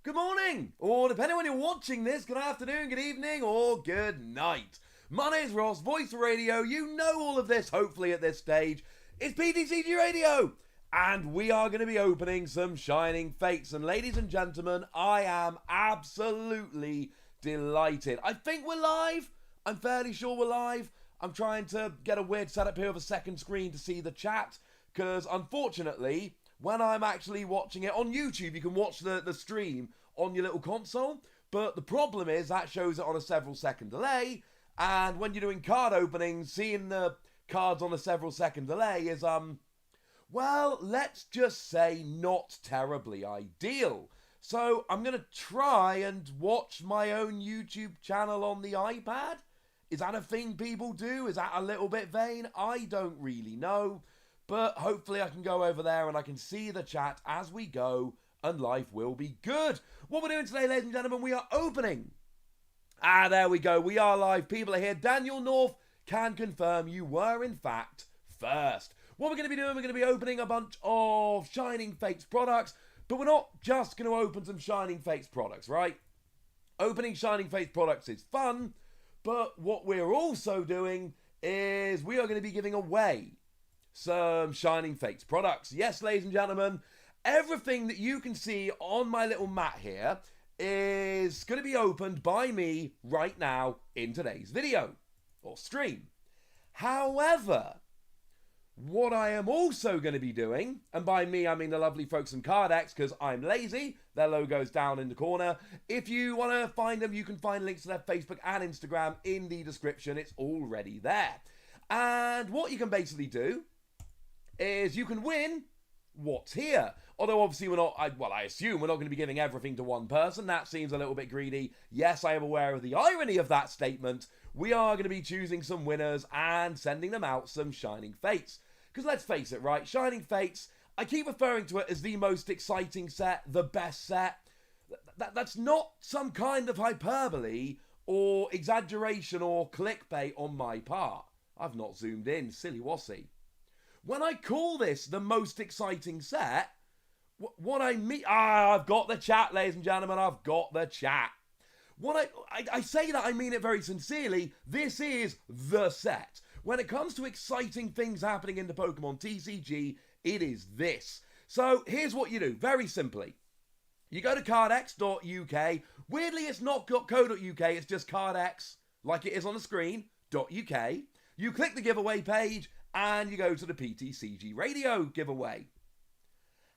good morning, or depending on when you're watching this, good afternoon, good evening, or good night. My name's Ross, voice for radio. You know all of this, hopefully, at this stage. It's PTCG Radio, and we are going to be opening some Shining Fates. And ladies and gentlemen, I am absolutely delighted. I think we're live. I'm fairly sure we're live. I'm trying to get a weird setup here of a second screen to see the chat, because unfortunately, when I'm actually watching it on YouTube, you can watch the stream on your little console, but the problem is that shows it on a several second delay, and when you're doing card openings, seeing the cards on a several second delay is, well, let's just say not terribly ideal. So I'm going to try and watch my own YouTube channel on the iPad. Is that a thing people do? Is that a little bit vain? I don't really know. But hopefully I can go over there and I can see the chat as we go and life will be good. What we're doing today, ladies and gentlemen, we are opening. There we go. We are live. People are here. Daniel North can confirm you were, in fact, first. What we're going to be doing, we're going to be opening a bunch of Shining Fates products. But we're not just going to open some Shining Fates products, right? Opening Shining Fates products is fun. But what we're also doing is we are going to be giving away some Shining Fates products. Yes, ladies and gentlemen, everything that you can see on my little mat here is going to be opened by me right now in today's video or stream. However, what I am also going to be doing, and by me I mean the lovely folks from Cardex, because I'm lazy, their logo's down in the corner. If you want to find them, you can find links to their Facebook and Instagram in the description. It's already there. And what you can basically do is you can win what's here. Although obviously we're not, I assume we're not going to be giving everything to one person. That seems a little bit greedy. Yes, I am aware of the irony of that statement. We are going to be choosing some winners and sending them out some Shining Fates. Because let's face it, right? Shining Fates, I keep referring to it as the most exciting set, the best set. That's not some kind of hyperbole or exaggeration or clickbait on my part. I've not zoomed in, silly wassy. When I call this the most exciting set, what I mean... I've got the chat, ladies and gentlemen. I've got the chat. What I say that, I mean it very sincerely. This is the set. When it comes to exciting things happening in the Pokemon TCG, it is this. So here's what you do, very simply. You go to cardex.uk. Weirdly, it's not .co.uk, it's just cardex, like it is on the screen, .uk. You click the giveaway page, and you go to the PTCG Radio giveaway.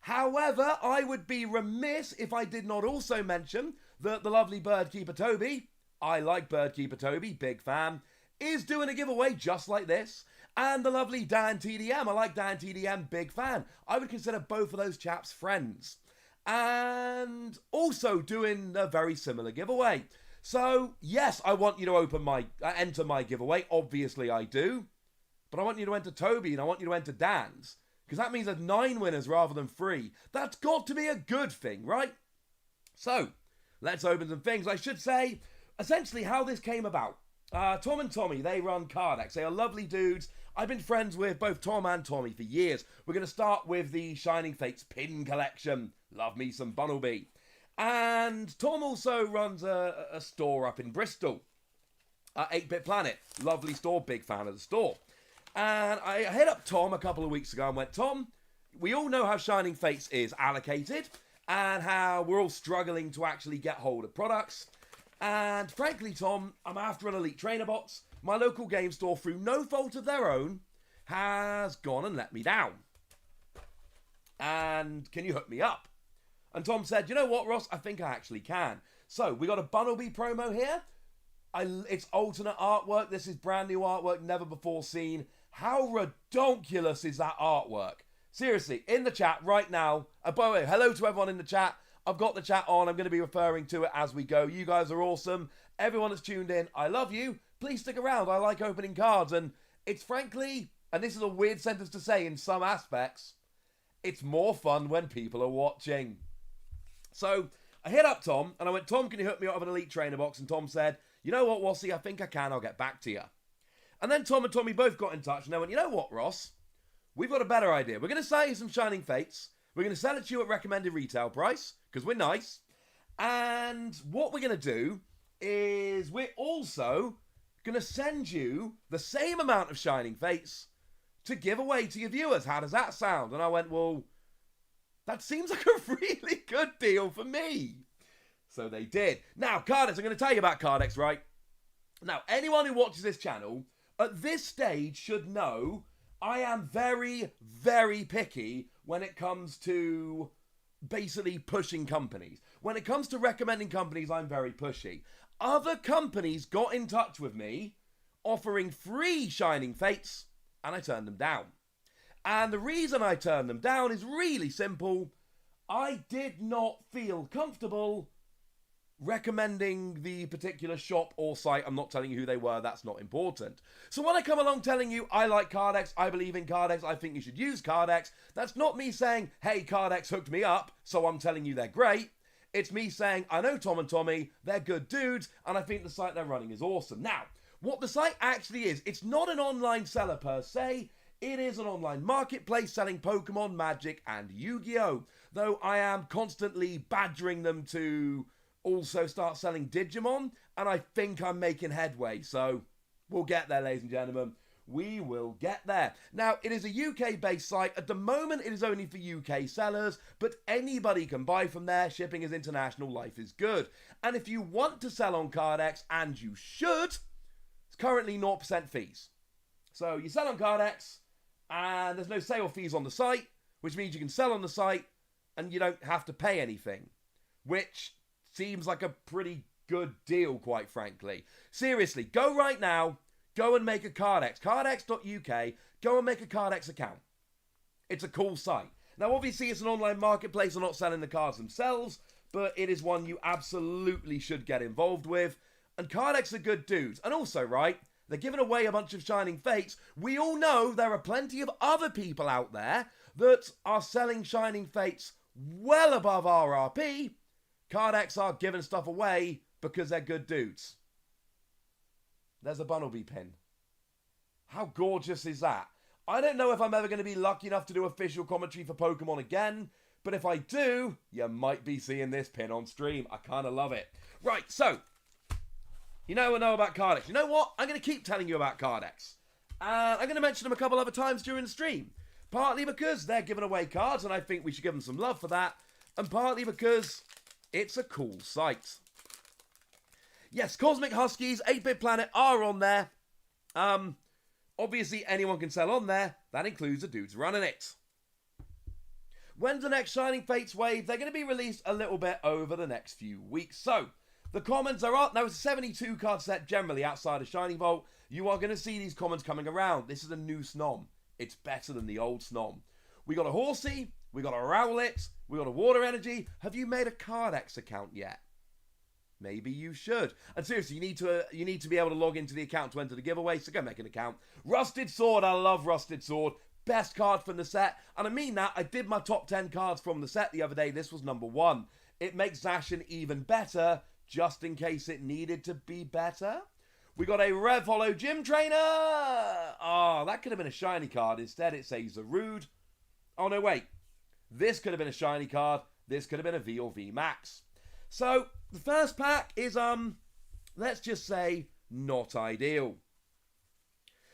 However, I would be remiss if I did not also mention that the lovely Birdkeeper Toby, I like Birdkeeper Toby, big fan, is doing a giveaway just like this. And the lovely Dan TDM, I like Dan TDM, big fan. I would consider both of those chaps friends. And also doing a very similar giveaway. So, yes, I want you to enter my giveaway. Obviously, I do. But I want you to enter Toby and I want you to enter Dan's. Because that means there's 9 winners rather than 3. That's got to be a good thing, right? So, let's open some things. I should say, essentially, how this came about. Tom and Tommy, they run Cardex. They are lovely dudes. I've been friends with both Tom and Tommy for years. We're going to start with the Shining Fates pin collection. Love me some Bunnelby. And Tom also runs a store up in Bristol. 8-Bit Planet. Lovely store. Big fan of the store. And I hit up Tom a couple of weeks ago and went, Tom, we all know how Shining Fates is allocated and how we're all struggling to actually get hold of products. And frankly, Tom, I'm after an Elite Trainer box. My local game store, through no fault of their own, has gone and let me down. And can you hook me up? And Tom said, you know what, Ross? I think I actually can. So we got a Bunnelby promo here. It's alternate artwork. This is brand new artwork, never before seen. How redonkulous is that artwork? Seriously, in the chat right now. By the way, hello to everyone in the chat. I've got the chat on. I'm going to be referring to it as we go. You guys are awesome. Everyone that's tuned in, I love you. Please stick around. I like opening cards. And it's frankly, and this is a weird sentence to say in some aspects, it's more fun when people are watching. So I hit up Tom and I went, Tom, can you hook me up with an Elite Trainer box? And Tom said, you know what, Wassy, I think I can. I'll get back to you. And then Tom and Tommy both got in touch and they went, you know what, Ross? We've got a better idea. We're going to sell you some Shining Fates. We're going to sell it to you at recommended retail price, because we're nice. And what we're going to do is we're also going to send you the same amount of Shining Fates to give away to your viewers. How does that sound? And I went, well, that seems like a really good deal for me. So they did. Now, Cardex, I'm going to tell you about Cardex, right? Now, anyone who watches this channel at this stage should know I am very, very picky when it comes to basically pushing companies. When it comes to recommending companies, I'm very pushy. Other companies got in touch with me offering free Shining Fates, and I turned them down. And the reason I turned them down is really simple. I did not feel comfortable recommending the particular shop or site. I'm not telling you who they were, that's not important. So when I come along telling you I like Cardex, I believe in Cardex, I think you should use Cardex, that's not me saying, hey, Cardex hooked me up, so I'm telling you they're great. It's me saying, I know Tom and Tommy, they're good dudes, and I think the site they're running is awesome. Now, what the site actually is, it's not an online seller per se, it is an online marketplace selling Pokemon, Magic, and Yu-Gi-Oh! Though I am constantly badgering them to also start selling Digimon, and I think I'm making headway, so we'll get there, ladies and gentlemen. We will get there. Now, it is a UK-based site. At the moment, it is only for UK sellers, but anybody can buy from there. Shipping is international. Life is good. And if you want to sell on Cardex, and you should, it's currently 0% fees. So you sell on Cardex, and there's no sale fees on the site, which means you can sell on the site, and you don't have to pay anything, which seems like a pretty good deal, quite frankly. Seriously, go right now, go and make a Cardex, cardex.uk, go and make a Cardex account. It's a cool site. Now, obviously, it's an online marketplace, they're not selling the cards themselves, but it is one you absolutely should get involved with. And Cardex are good dudes. And also, right, they're giving away a bunch of Shining Fates. We all know there are plenty of other people out there that are selling Shining Fates well above RRP. Cardex are giving stuff away because they're good dudes. There's a Bunnelby pin. How gorgeous is that? I don't know if I'm ever going to be lucky enough to do official commentary for Pokemon again, but if I do, you might be seeing this pin on stream. I kind of love it. Right, so, you know about Cardex. You know what? I'm going to keep telling you about Cardex. And I'm going to mention them a couple other times during the stream. Partly because they're giving away cards, and I think we should give them some love for that. And partly because it's a cool site. Yes, Cosmic Huskies, 8-Bit Planet are on there. Obviously, anyone can sell on there. That includes the dudes running it. When's the next Shining Fates wave? They're going to be released a little bit over the next few weeks. So, the commons are up. Now, it's a 72 card set generally outside of Shining Vault. You are going to see these commons coming around. This is a new Snom. It's better than the old Snom. We got a Horsey. We got a Rowlet. We got a Water Energy. Have you made a Cardex account yet? Maybe you should. And seriously, you need to be able to log into the account to enter the giveaway, so go make an account. Rusted Sword, I love Rusted Sword. Best card from the set. And I mean that, I did my top 10 cards from the set the other day. This was number 1. It makes Zacian even better, just in case it needed to be better. We got a Rev Hollow Gym Trainer. Oh, that could have been a shiny card. Instead, it says Zarude. Oh, no, wait. This could have been a shiny card. This could have been a V or V Max. So, the first pack is, let's just say, not ideal.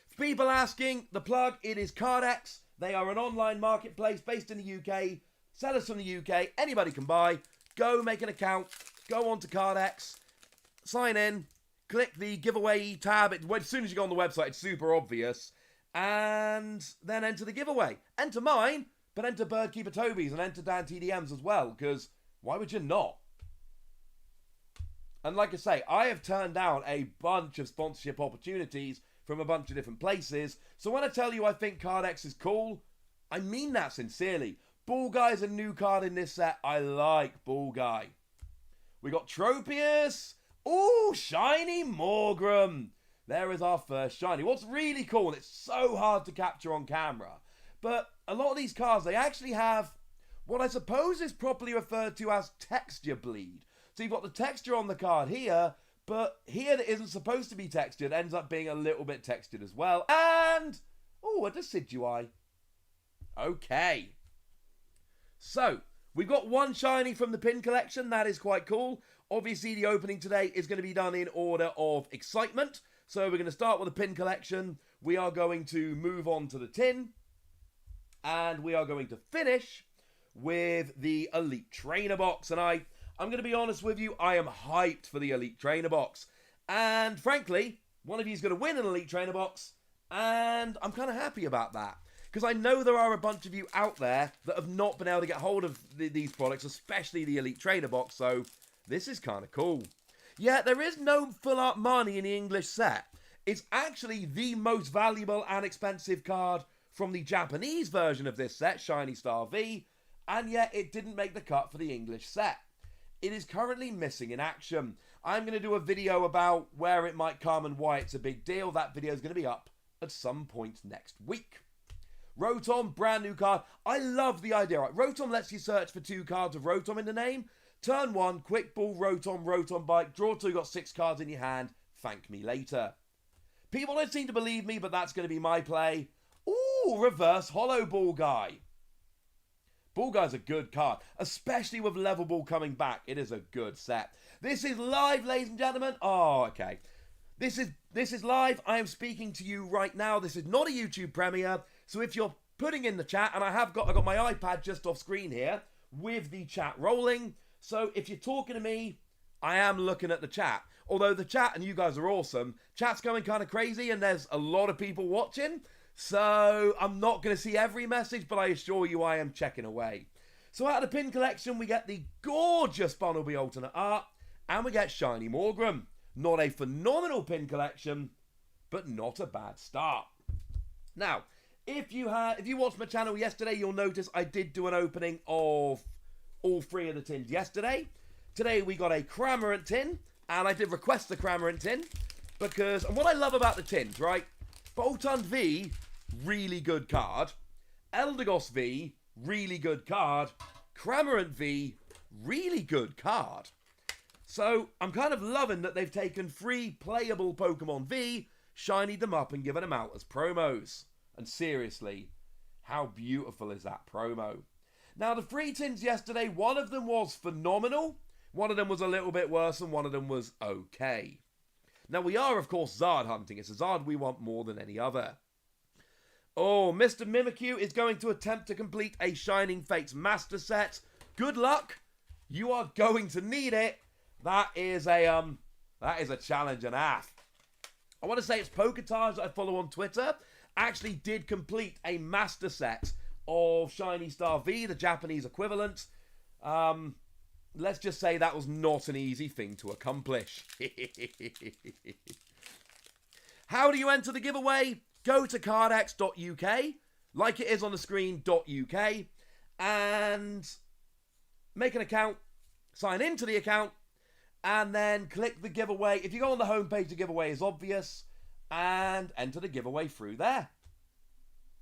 For people asking, the plug, it is Cardex. They are an online marketplace based in the UK. Sellers from the UK. Anybody can buy. Go make an account. Go on to Cardex. Sign in. Click the giveaway tab. As soon as you go on the website, it's super obvious. And then enter the giveaway. Enter mine, but enter Birdkeeper Toby's and enter Dan TDM's as well, because why would you not? And like I say, I have turned down a bunch of sponsorship opportunities from a bunch of different places. So when I tell you I think Cardex is cool, I mean that sincerely. Ball Guy is a new card in this set. I like Ball Guy. We got Tropius. Ooh, shiny Morgrem. There is our first shiny. What's really cool, and it's so hard to capture on camera, but a lot of these cards, they actually have what I suppose is properly referred to as texture bleed. So you've got the texture on the card here, but here that isn't supposed to be textured ends up being a little bit textured as well. And, oh, a Decidueye. Okay. So, We've got one shiny from the pin collection. That is quite cool. Obviously, the opening today is going to be done in order of excitement. So we're going to start with the pin collection. We are going to move on to the tin. And we are going to finish with the Elite Trainer box. And I'm going to be honest with you, I am hyped for the Elite Trainer box. And frankly, one of you is going to win an Elite Trainer box. And I'm kind of happy about that. Because I know there are a bunch of you out there that have not been able to get hold of these products, especially the Elite Trainer box. So this is kind of cool. Yeah, there is no full art money in the English set. It's actually the most valuable and expensive card from the Japanese version of this set, Shiny Star V, and yet it didn't make the cut for the English set. It is currently missing in action. I'm going to do a video about where it might come and why it's a big deal. That video is going to be up at some point next week. Rotom, brand new card. I love the idea. Right, Rotom lets you search for 2 cards of Rotom in the name. Turn 1, Quick Ball, Rotom, Rotom Bike. Draw 2, got 6 cards in your hand. Thank me later. People don't seem to believe me, but that's going to be my play. Ooh, reverse Hollow Ball Guy. Ball Guy's a good card, especially with Level Ball coming back. It is a good set. This is live, ladies and gentlemen. Oh, okay. This is live. I am speaking to you right now. This is not a YouTube premiere. So if you're putting in the chat, and I got my iPad just off screen here with the chat rolling. So if you're talking to me, I am looking at the chat. Although the chat, and you guys are awesome, chat's going kind of crazy and there's a lot of people watching. So I'm not going to see every message, but I assure you I am checking away. So out of the pin collection, we get the gorgeous Bunnelby alternate art, and we get Shiny Morgrem. Not a phenomenal pin collection, but not a bad start. Now, if you watched my channel yesterday, you'll notice I did do an opening of all 3 of the tins yesterday. Today we got a Cramorant tin, and I did request the Cramorant tin because, and what I love about the tins, right? Boltund V, really good card. Eldegoss V, really good card. Cramorant V, really good card. So I'm kind of loving that they've taken 3 playable Pokemon V, shinied them up and given them out as promos. And seriously, how beautiful is that promo? Now, the 3 tins yesterday, one of them was phenomenal, one of them was a little bit worse, and one of them was okay. Now, we are, of course, Zard hunting. It's a Zard we want more than any other. Oh, Mr. Mimikyu is going to attempt to complete a Shining Fates Master Set. Good luck. You are going to need it. That is a challenge and a half. I want to say it's Poketage that I follow on Twitter actually did complete a master set of Shiny Star V, the Japanese equivalent. Let's just say that was not an easy thing to accomplish. How do you enter the giveaway? Go to cardex.uk, like it is on the screen, .uk, and make an account, sign into the account, and then click the giveaway. If you go on the homepage, the giveaway is obvious, and enter the giveaway through there.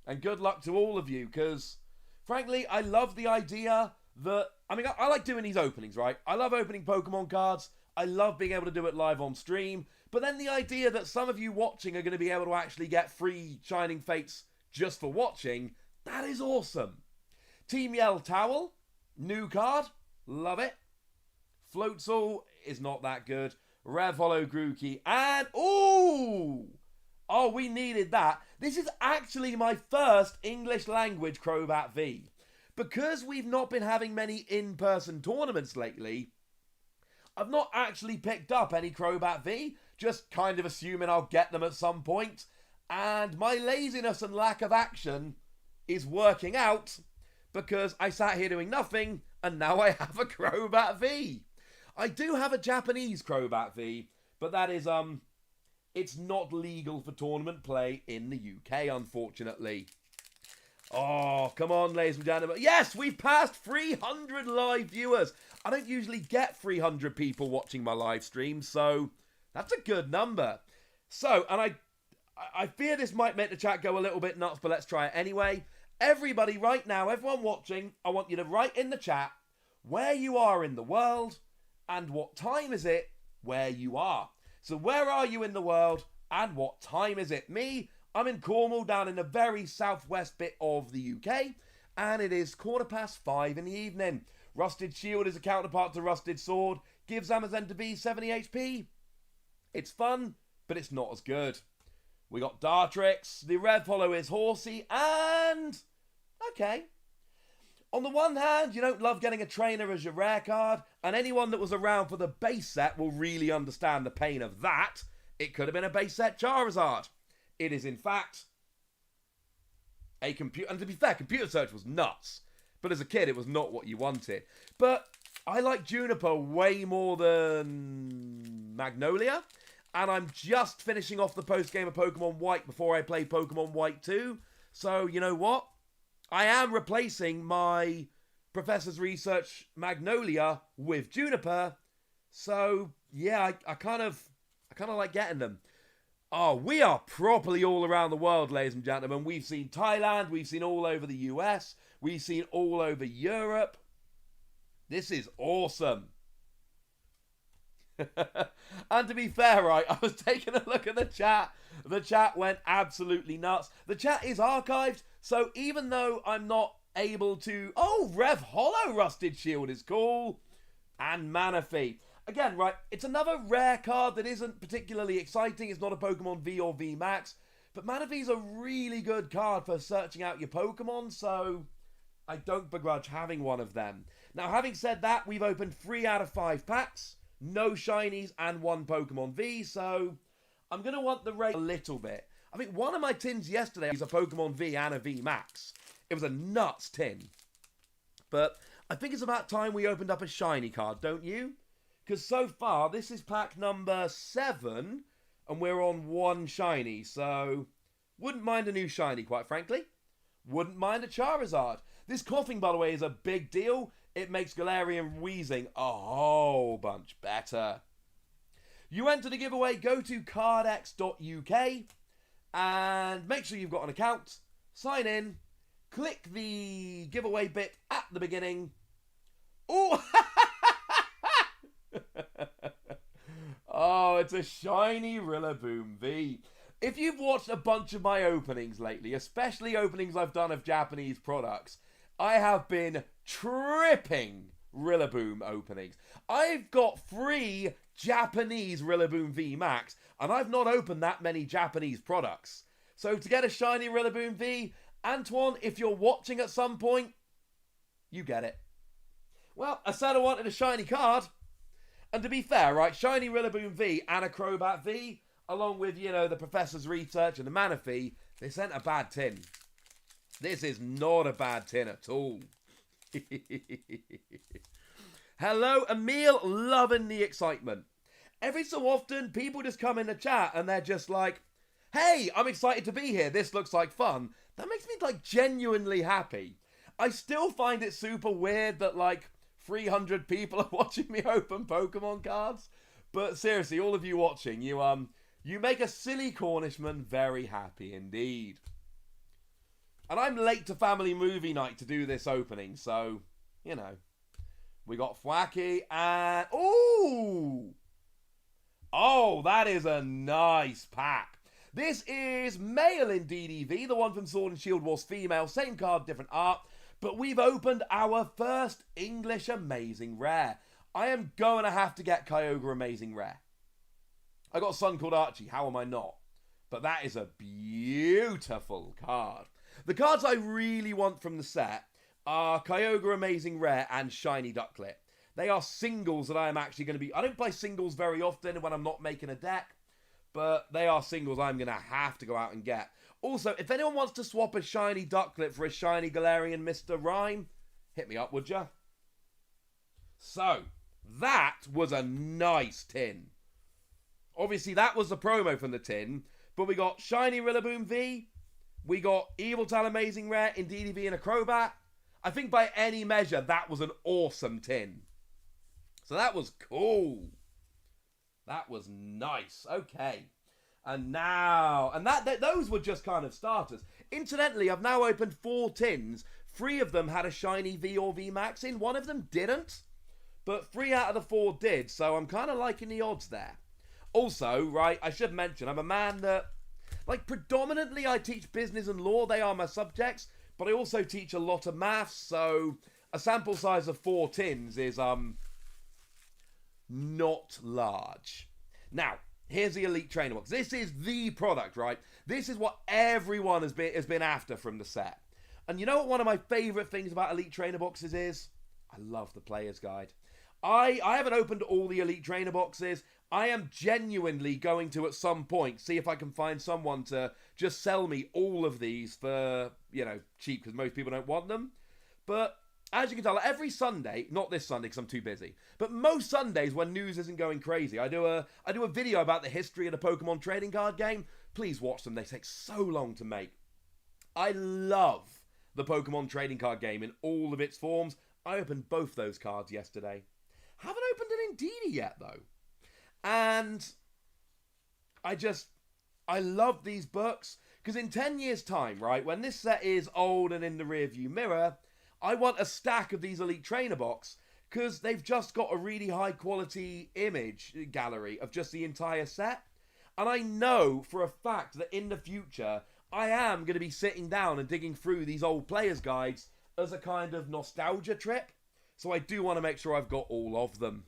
And good luck to all of you, because frankly, I love the idea that, I like doing these openings, right? I love opening Pokemon cards. I love being able to do it live on stream. But then the idea that some of you watching are going to be able to actually get free Shining Fates just for watching, that is awesome. Team Yell Towel, new card, love it. Floatzel is not that good. Rev Hollow Grookey, and ooh! Oh, we needed that. This is actually my first English language Crobat V. Because we've not been having many in-person tournaments lately, I've not actually picked up any Crobat V, just kind of assuming I'll get them at some point. And my laziness and lack of action is working out because I sat here doing nothing and now I have a Crobat V. I do have a Japanese Crobat V, but that is, it's not legal for tournament play in the UK, unfortunately. Oh, come on, ladies and gentlemen. Yes, we've passed 300 live viewers. I don't usually get 300 people watching my live stream, so that's a good number. So, and I fear this might make the chat go a little bit nuts, but let's try it anyway. Everybody right now, everyone watching, I want you to write in the chat where you are in the world and what time is it where you are. So where are you in the world and what time is it? Me, I'm in Cornwall, down in the very southwest bit of the UK, and it is 5:15 in the evening. Rusted Shield is a counterpart to Rusted Sword. Gives Amazon to be 70 HP. It's fun, but it's not as good. We got Dartrix. The Rev Hollow is horsey. And... okay. On the one hand, you don't love getting a trainer as your rare card. And anyone that was around for the base set will really understand the pain of that. It could have been a base set Charizard. It is, in fact, a computer... and to be fair, Computer Search was nuts. But as a kid, it was not what you wanted. But I like Juniper way more than Magnolia. And I'm just finishing off the post-game of Pokemon White before I play Pokemon White 2. So, you know what? I am replacing my Professor's Research Magnolia with Juniper. So, yeah, I kind of like getting them. Oh, we are properly all around the world, ladies and gentlemen. We've seen Thailand. We've seen all over the US. We've seen all over Europe. This is awesome. And to be fair, right, I was taking a look at the chat. The chat went absolutely nuts. The chat is archived, so even though I'm not able to... oh, Rev Hollow Rusted Shield is cool. And Manaphy. Again, right, it's another rare card that isn't particularly exciting. It's not a Pokemon V or V Max. But Manaphy's a really good card for searching out your Pokemon, so I don't begrudge having one of them. Now, having said that, we've opened 3 out of 5 packs. No shinies and 1 Pokemon V, so I'm going to want the rate a little bit. I think one of my tins yesterday was a Pokemon V and a V Max. It was a nuts tin. But I think it's about time we opened up a shiny card, don't you? Because so far, this is pack number 7, and we're on 1 shiny, so wouldn't mind a new shiny, quite frankly. Wouldn't mind a Charizard. This coughing, by the way, is a big deal. It makes Galarian wheezing a whole bunch better. You enter the giveaway, go to cardex.uk and make sure you've got an account, sign in, click the giveaway bit at the beginning. Oh, oh, it's a shiny Rillaboom V. If you've watched a bunch of my openings lately, especially openings I've done of Japanese products, I have been tripping Rillaboom openings. I've got 3 Japanese Rillaboom V Max, and I've not opened that many Japanese products. So to get a shiny Rillaboom V, Antoine, if you're watching at some point, you get it. Well, I said I wanted a shiny card. And to be fair, right, shiny Rillaboom V and a Crobat V, along with, you know, the Professor's Research and the Manaphy, this ain't a bad tin. This is not a bad tin at all. Hello, Emil, loving the excitement. Every so often, people just come in the chat and they're just like, hey, I'm excited to be here. This looks like fun. That makes me, like, genuinely happy. I still find it super weird that, like, 300 people are watching me open Pokemon cards. But seriously, all of you watching, you make a silly Cornishman very happy indeed. And I'm late to family movie night to do this opening, so, you know. We got Thwacky and... ooh! Oh, that is a nice pack. This is male in DDV, the one from Sword and Shield was female. Same card, different art. But we've opened our first English Amazing Rare. I am going to have to get Kyogre Amazing Rare. I got a son called Archie, how am I not? But that is a beautiful card. The cards I really want from the set are Kyogre Amazing Rare and Shiny Ducklet. They are singles that I am actually going to be... I don't play singles very often when I'm not making a deck, but they are singles I'm going to have to go out and get. Also, if anyone wants to swap a Shiny Ducklet for a Shiny Galarian Mr. Rhyme, hit me up, would ya? So, that was a nice tin. Obviously, that was the promo from the tin, but we got Shiny Rillaboom V, we got Eviltal Amazing Rare in DDV and a Crobat. I think by any measure, that was an awesome tin. So that was cool. That was nice. Okay. And now... and those were just kind of starters. Incidentally, I've now opened 4 tins. 3 of them had a shiny V or V Max in. 1 of them didn't. But 3 out of the 4 did. So I'm kind of liking the odds there. Also, right, I should mention, I'm a man that... like, predominantly I teach business and law. They are my subjects. But I also teach a lot of maths. So a sample size of 4 tins is not large. Now, here's the Elite Trainer Box. This is the product, right? This is what everyone has been after from the set. And you know what one of my favourite things about Elite Trainer Boxes is? I love the Player's Guide. I haven't opened all the Elite Trainer Boxes. I am genuinely going to, at some point, see if I can find someone to just sell me all of these for, cheap, because most people don't want them. But as you can tell, every Sunday, not this Sunday because I'm too busy, but most Sundays when news isn't going crazy, I do a video about the history of the Pokemon trading card game. Please watch them. They take so long to make. I love the Pokemon trading card game in all of its forms. I opened both those cards yesterday. Haven't opened an Indeedee yet, though. And I love these books, because in 10 years' time, right, when this set is old and in the rearview mirror, I want a stack of these Elite Trainer Box, because they've just got a really high-quality image gallery of just the entire set. And I know for a fact that in the future, I am going to be sitting down and digging through these old players' guides as a kind of nostalgia trip. So I do want to make sure I've got all of them.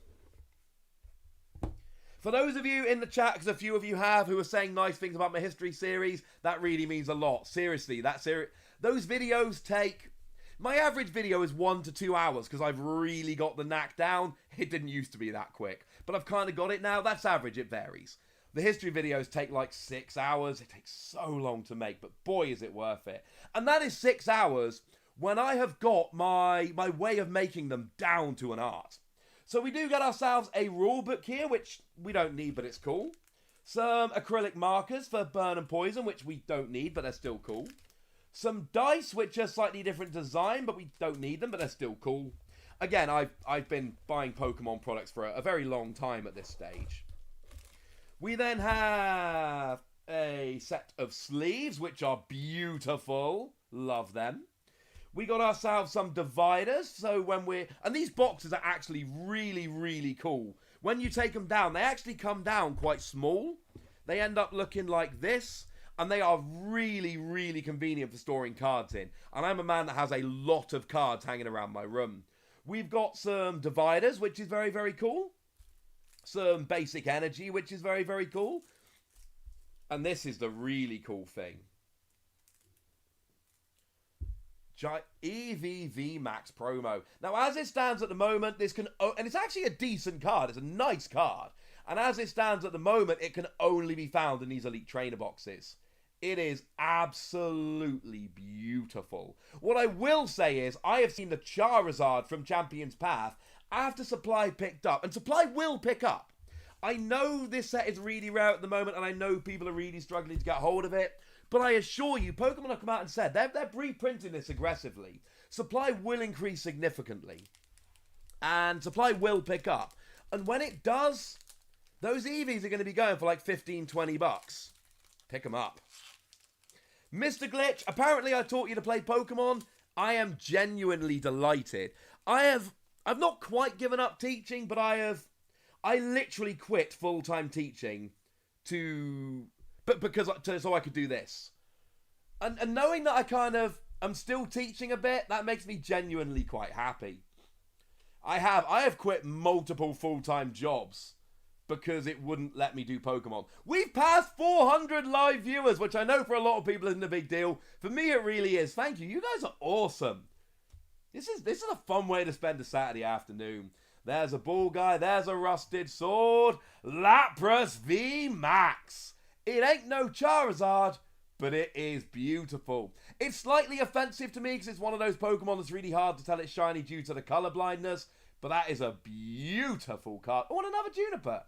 For those of you in the chat, because a few of you have, who are saying nice things about my history series, that really means a lot. Seriously, those videos take... My average video is 1 to 2 hours, because I've really got the knack down. It didn't used to be that quick, but I've kind of got it now. That's average, it varies. The history videos take like 6 hours. It takes so long to make, but boy, is it worth it. And that is 6 hours when I have got my way of making them down to an art. So we do get ourselves a rule book here, which we don't need, but it's cool. Some acrylic markers for burn and poison, which we don't need, but they're still cool. Some dice, which are slightly different design, but we don't need them, but they're still cool. Again, I've been buying Pokemon products for a very long time at this stage. We then have a set of sleeves, which are beautiful. Love them. We got ourselves some dividers, so and these boxes are actually really, really cool. When you take them down, they actually come down quite small. They end up looking like this, and they are really, really convenient for storing cards in. And I'm a man that has a lot of cards hanging around my room. We've got some dividers, which is very, very cool. Some basic energy, which is very, very cool. And this is the really cool thing. EVV Max promo. Now, as it stands at the moment, this can... and it's actually a decent card. It's a nice card. And as it stands at the moment, it can only be found in these Elite Trainer Boxes. It is absolutely beautiful. What I will say is, I have seen the Charizard from Champion's Path after supply picked up. And supply will pick up. I know this set is really rare at the moment, and I know people are really struggling to get hold of it. But I assure you, Pokemon have come out and said they're reprinting this aggressively. Supply will increase significantly. And supply will pick up. And when it does, those EVs are going to be going for like 15, 20 bucks. Pick them up. Mr. Glitch, apparently I taught you to play Pokemon. I am genuinely delighted. I've not quite given up teaching, but I literally quit full-time teaching so I could do this. And knowing that I'm still teaching a bit, that makes me genuinely quite happy. I have quit multiple full-time jobs because it wouldn't let me do Pokemon. We've passed 400 live viewers, which I know for a lot of people isn't a big deal. For me, it really is. Thank you. You guys are awesome. This is a fun way to spend a Saturday afternoon. There's a ball guy. There's a rusted sword. Lapras V Max. It ain't no Charizard, but it is beautiful. It's slightly offensive to me because it's one of those Pokemon that's really hard to tell it's shiny due to the color blindness, but that is a beautiful card. Oh, and another Juniper.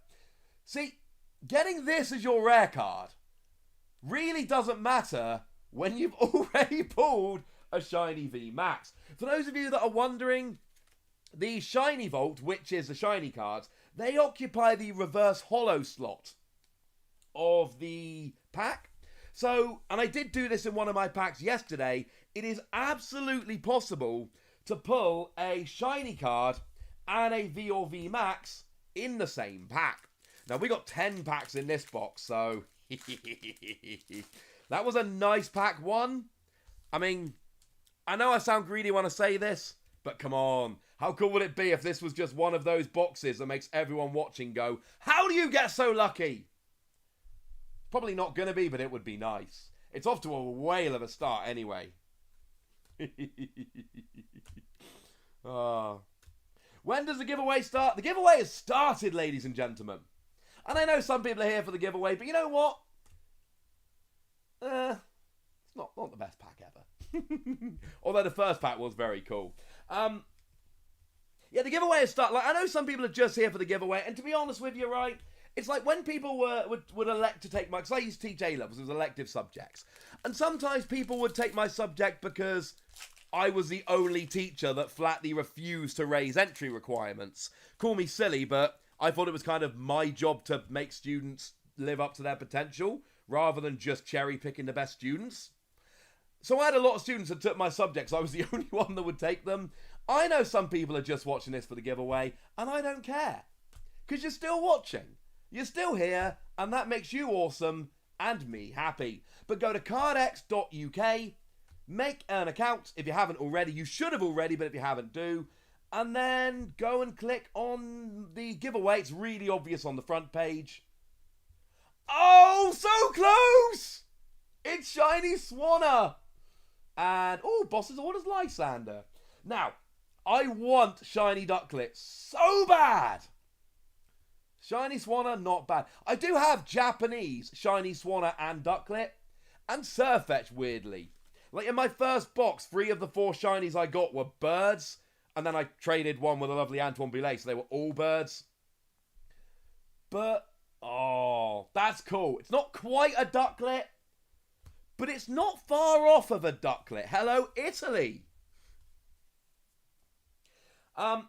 See, getting this as your rare card really doesn't matter when you've already pulled a shiny V Max. For those of you that are wondering, the Shiny Vault, which is the shiny cards, they occupy the reverse holo slot of the pack. So, and I did do this in one of my packs yesterday, it is absolutely possible to pull a shiny card and a V or V Max in the same pack. Now, we got 10 packs in this box, so that was a nice pack one. I mean, I know I sound greedy when I say this, But come on, how cool would it be if this was just one of those boxes that makes everyone watching go, how do you get so lucky? Probably not going to be, but it would be nice. It's off to a whale of a start anyway. When does the giveaway start? The giveaway has started, ladies and gentlemen. And I know some people are here for the giveaway, but you know what? It's not the best pack ever. Although the first pack was very cool. Yeah, the giveaway has started. Like, I know some people are just here for the giveaway, and to be honest with you, right, it's like when people would elect to take my... Because I used to teach A-levels, it was elective subjects. And sometimes people would take my subject because I was the only teacher that flatly refused to raise entry requirements. Call me silly, but I thought it was kind of my job to make students live up to their potential, rather than just cherry-picking the best students. So I had a lot of students that took my subjects. I was the only one that would take them. I know some people are just watching this for the giveaway, and I don't care. Because you're still watching. You're still here, and that makes you awesome and me happy. But go to cardex.uk, make an account if you haven't already. You should have already, but if you haven't, do. And then go and click on the giveaway. It's really obvious on the front page. Oh, so close! It's Shiny Swanna. And, oh, Boss's Orders Lysander. Now, I want Shiny Ducklet so bad. Shiny Swanna, not bad. I do have Japanese Shiny Swanna and Ducklet. And Surfetch, weirdly. Like, in my first box, 3 of the 4 shinies I got were birds. And then I traded one with a lovely Antoine Boulet, so they were all birds. But, oh, that's cool. It's not quite a Ducklet, but it's not far off of a Ducklet. Hello, Italy. And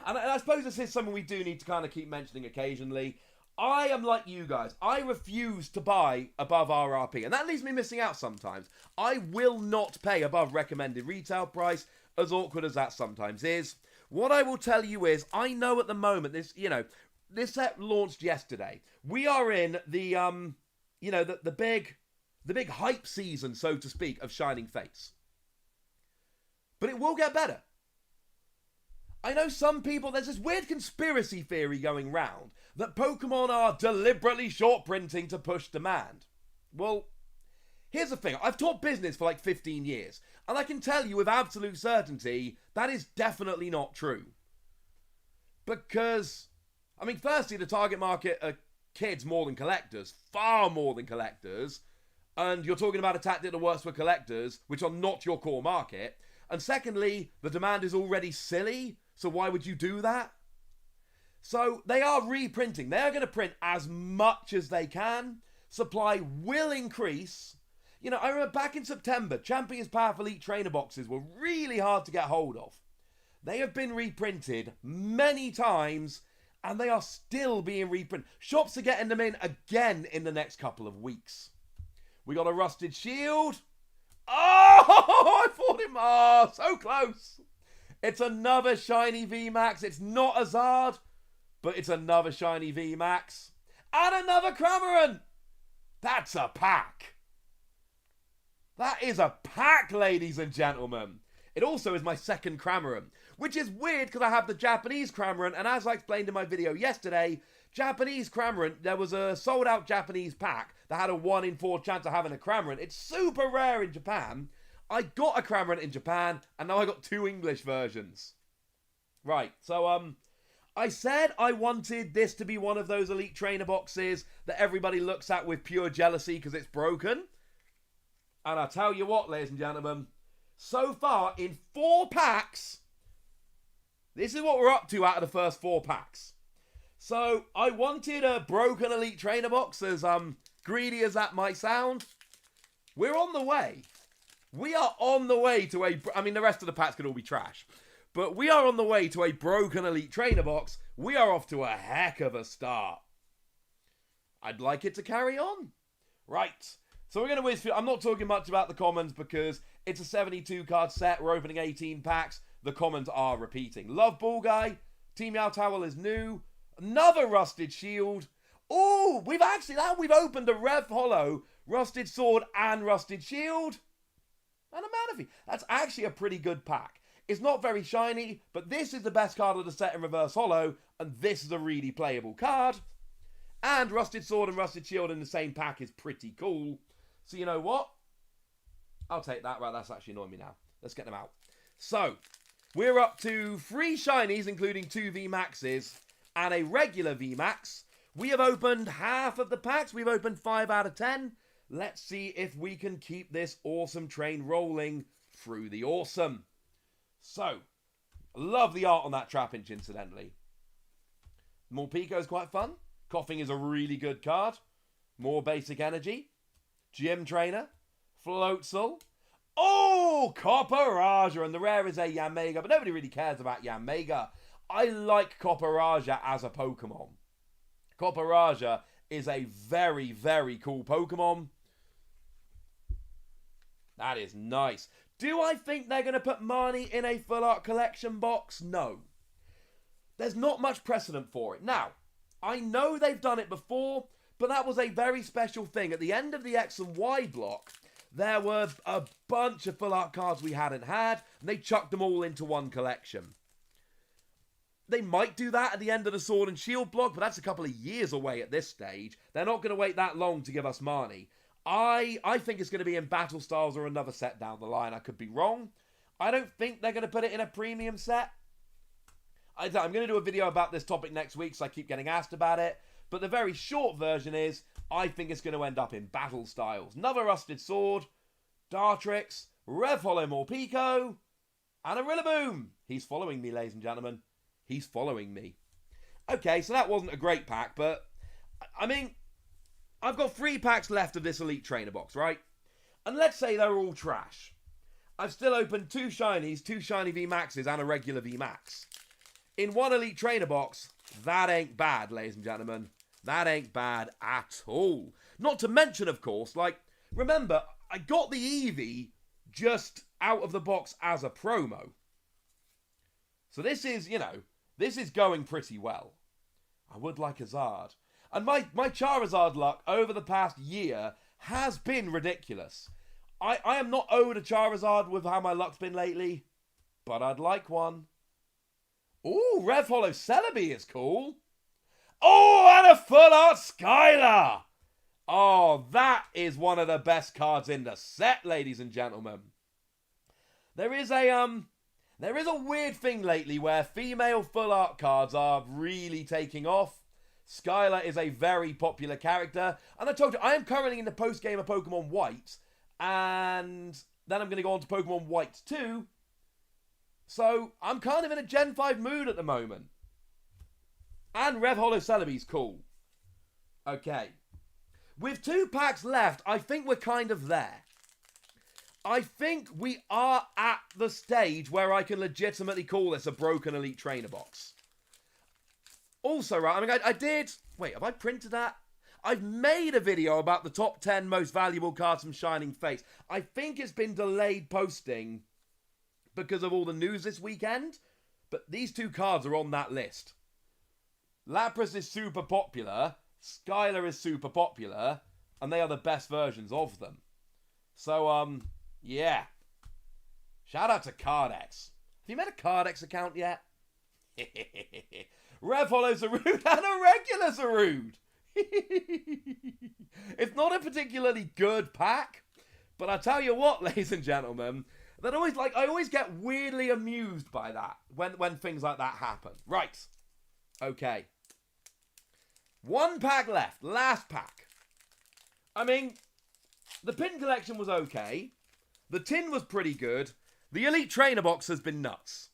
I suppose this is something we do need to kind of keep mentioning occasionally. I am like you guys. I refuse to buy above RRP, and that leaves me missing out sometimes. I will not pay above recommended retail price, as awkward as that sometimes is. What I will tell you is, I know at the moment, this set launched yesterday. We are in the, the big hype season, so to speak, of Shining Fates. But it will get better. I know some people, there's this weird conspiracy theory going round that Pokemon are deliberately short printing to push demand. Well, here's the thing. I've taught business for like 15 years, and I can tell you with absolute certainty that is definitely not true. Because, I mean, firstly, the target market are kids more than collectors, far more than collectors, and you're talking about a tactic that works for collectors, which are not your core market. And secondly, the demand is already silly, so why would you do that? So they are reprinting. They are going to print as much as they can. Supply will increase. You know, I remember back in September, Champions Path Elite Trainer boxes were really hard to get hold of. They have been reprinted many times, and they are still being reprinted. Shops are getting them in again in the next couple of weeks. We got a Rusted Shield. Oh, I fought him. Oh, so close. It's another shiny VMAX. It's not a Zard, but it's another shiny VMAX. And another Cramorant. That's a pack. That is a pack, ladies and gentlemen. It also is my second Cramorant, which is weird because I have the Japanese Cramorant, and as I explained in my video yesterday, Japanese Cramorant, there was a sold out Japanese pack that had a 1 in 4 chance of having a Cramorant. It's super rare in Japan. I got a Cramorant in Japan, and now I got 2 English versions. Right, so I said I wanted this to be one of those Elite Trainer boxes that everybody looks at with pure jealousy because it's broken. And I'll tell you what, ladies and gentlemen, so far in 4 packs, this is what we're up to out of the first 4 packs. So I wanted a broken Elite Trainer box, as greedy as that might sound. We're on the way. We are on the way to I mean, the rest of the packs could all be trash. But we are on the way to a broken Elite Trainer box. We are off to a heck of a start. I'd like it to carry on. Right. So we're going to whiz through. I'm not talking much about the commons because it's a 72 card set. We're opening 18 packs. The commons are repeating. Love Ball Guy. Team Meow Towel is new. Another Rusted Shield. Oh, we've opened a Rev Hollow, Rusted Sword and Rusted Shield. And a Manaphy. That's actually a pretty good pack. It's not very shiny, but this is the best card of the set in reverse holo, and this is a really playable card. And Rusted Sword and Rusted Shield in the same pack is pretty cool. So you know what? I'll take that. Right, that's actually annoying me now. Let's get them out. So, we're up to 3 shinies, including 2 VMAXs, and a regular VMAX. We have opened half of the packs. We've opened 5 out of 10. Let's see if we can keep this awesome train rolling through the awesome. So, love the art on that Trapinch, incidentally. Morpeko is quite fun. Coughing is a really good card. More basic energy. Gym Trainer. Floatzel. Oh, Copperaja. And the rare is a Yanmega, but nobody really cares about Yanmega. I like Copperaja as a Pokemon. Copperaja is a very, very cool Pokemon. That is nice. Do I think they're going to put Marnie in a full art collection box? No. There's not much precedent for it. Now, I know they've done it before, but that was a very special thing. At the end of the X and Y block, there were a bunch of full art cards we hadn't had, and they chucked them all into one collection. They might do that at the end of the Sword and Shield block, but that's a couple of years away at this stage. They're not going to wait that long to give us Marnie. I think it's going to be in Battle Styles or another set down the line. I could be wrong. I don't think they're going to put it in a premium set. I'm going to do a video about this topic next week, so I keep getting asked about it. But the very short version is, I think it's going to end up in Battle Styles. Another Rusted Sword, Dartrix, Revholo Morpeko, and a Rillaboom. He's following me, ladies and gentlemen. He's following me. Okay, so that wasn't a great pack, but, I mean, I've got 3 packs left of this Elite Trainer box, right? And let's say they're all trash. I've still opened 2 shinies, 2 shiny VMAXs, and a regular VMAX. In 1 Elite Trainer box, that ain't bad, ladies and gentlemen. That ain't bad at all. Not to mention, of course, like, remember, I got the Eevee just out of the box as a promo. So this is, you know, this is going pretty well. I would like a Zard. And my Charizard luck over the past year has been ridiculous. I am not owed a Charizard with how my luck's been lately, but I'd like one. Ooh, Revholo Celebi is cool. Oh, and a full art Skylar. Oh, that is one of the best cards in the set, ladies and gentlemen. There is a weird thing lately where female full art cards are really taking off. Skylar is a very popular character. And I told you, I am currently in the post-game of Pokemon White. And then I'm going to go on to Pokemon White 2. So, I'm kind of in a Gen 5 mood at the moment. And Revholo Celebi's cool. Okay. With 2 packs left, I think we're kind of there. I think we are at the stage where I can legitimately call this a broken Elite Trainer box. Also, right, I mean, I did... Wait, have I printed that? I've made a video about the top 10 most valuable cards from Shining Fates. I think it's been delayed posting because of all the news this weekend. But these 2 cards are on that list. Lapras is super popular. Skylar is super popular. And they are the best versions of them. So, yeah. Shout out to Cardex. Have you made a Cardex account yet? Revholo Zarude and a regular Zarude. It's not a particularly good pack, but I tell you what, ladies and gentlemen, that always I always get weirdly amused by that when things like that happen. Right. Okay. 1 pack left. Last pack. I mean, the pin collection was okay. The tin was pretty good. The Elite Trainer box has been nuts.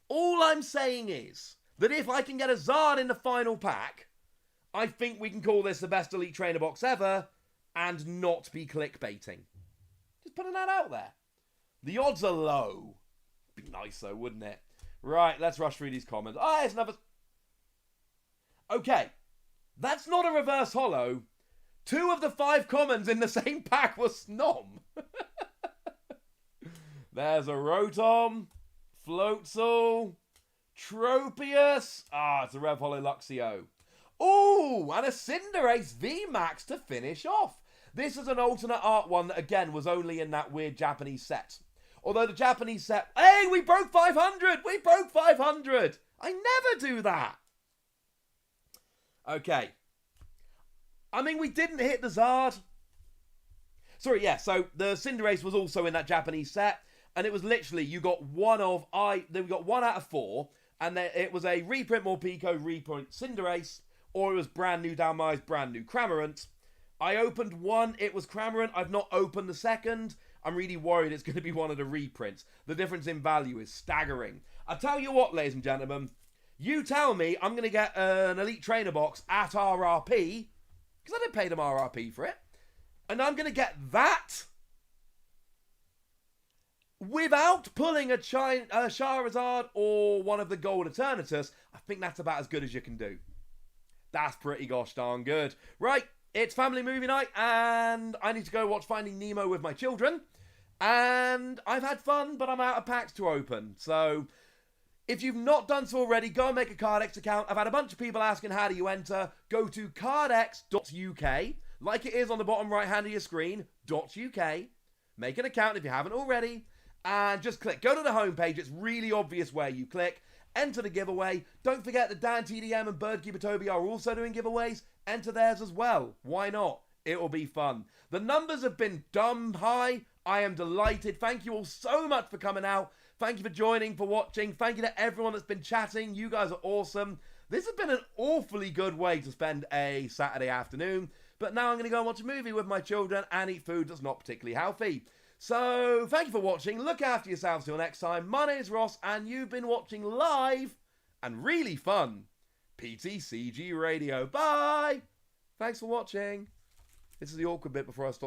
All I'm saying is that if I can get a Zard in the final pack, I think we can call this the best Elite Trainer box ever and not be clickbaiting. Just putting that out there. The odds are low. Be nice though, wouldn't it? Right, let's rush through these comments. Ah, it's another... Okay, that's not a reverse holo. 2 of the 5 commons in the same pack were Snom. There's a Rotom, Floatzel, Tropius. Ah, it's a Revholo Luxio. Ooh, and a Cinderace VMAX to finish off. This is an alternate art one that, again, was only in that weird Japanese set. Although the Japanese set... Hey, we broke 500! We broke 500! I never do that! Okay. I mean, we didn't hit the Zard. Sorry, yeah, so the Cinderace was also in that Japanese set, and it was literally, you got one out of 4, and it was a reprint Morpeko, reprint Cinderace, or it was brand new Dalmais, brand new Cramorant. I opened one, it was Cramorant. I've not opened the second. I'm really worried it's going to be one of the reprints. The difference in value is staggering. I tell you what, ladies and gentlemen, you tell me I'm going to get an Elite Trainer box at RRP, because I didn't pay them RRP for it, and I'm going to get that without pulling a Charizard or one of the Gold Eternatus. I think that's about as good as you can do. That's pretty gosh darn good. Right, it's family movie night, and I need to go watch Finding Nemo with my children. And I've had fun, but I'm out of packs to open. So, if you've not done so already, go and make a Cardex account. I've had a bunch of people asking how do you enter. Go to cardex.uk, like it is on the bottom right hand of your screen, .uk. Make an account if you haven't already. And just click. Go to the homepage. It's really obvious where you click. Enter the giveaway. Don't forget that Dan TDM and Birdkeeper Toby are also doing giveaways. Enter theirs as well. Why not? It will be fun. The numbers have been dumb high. I am delighted. Thank you all so much for coming out. Thank you for joining, for watching. Thank you to everyone that's been chatting. You guys are awesome. This has been an awfully good way to spend a Saturday afternoon. But now I'm going to go and watch a movie with my children and eat food that's not particularly healthy. So, thank you for watching. Look after yourselves till next time. My name's Ross, and you've been watching live and really fun PTCG Radio. Bye! Thanks for watching. This is the awkward bit before I stop.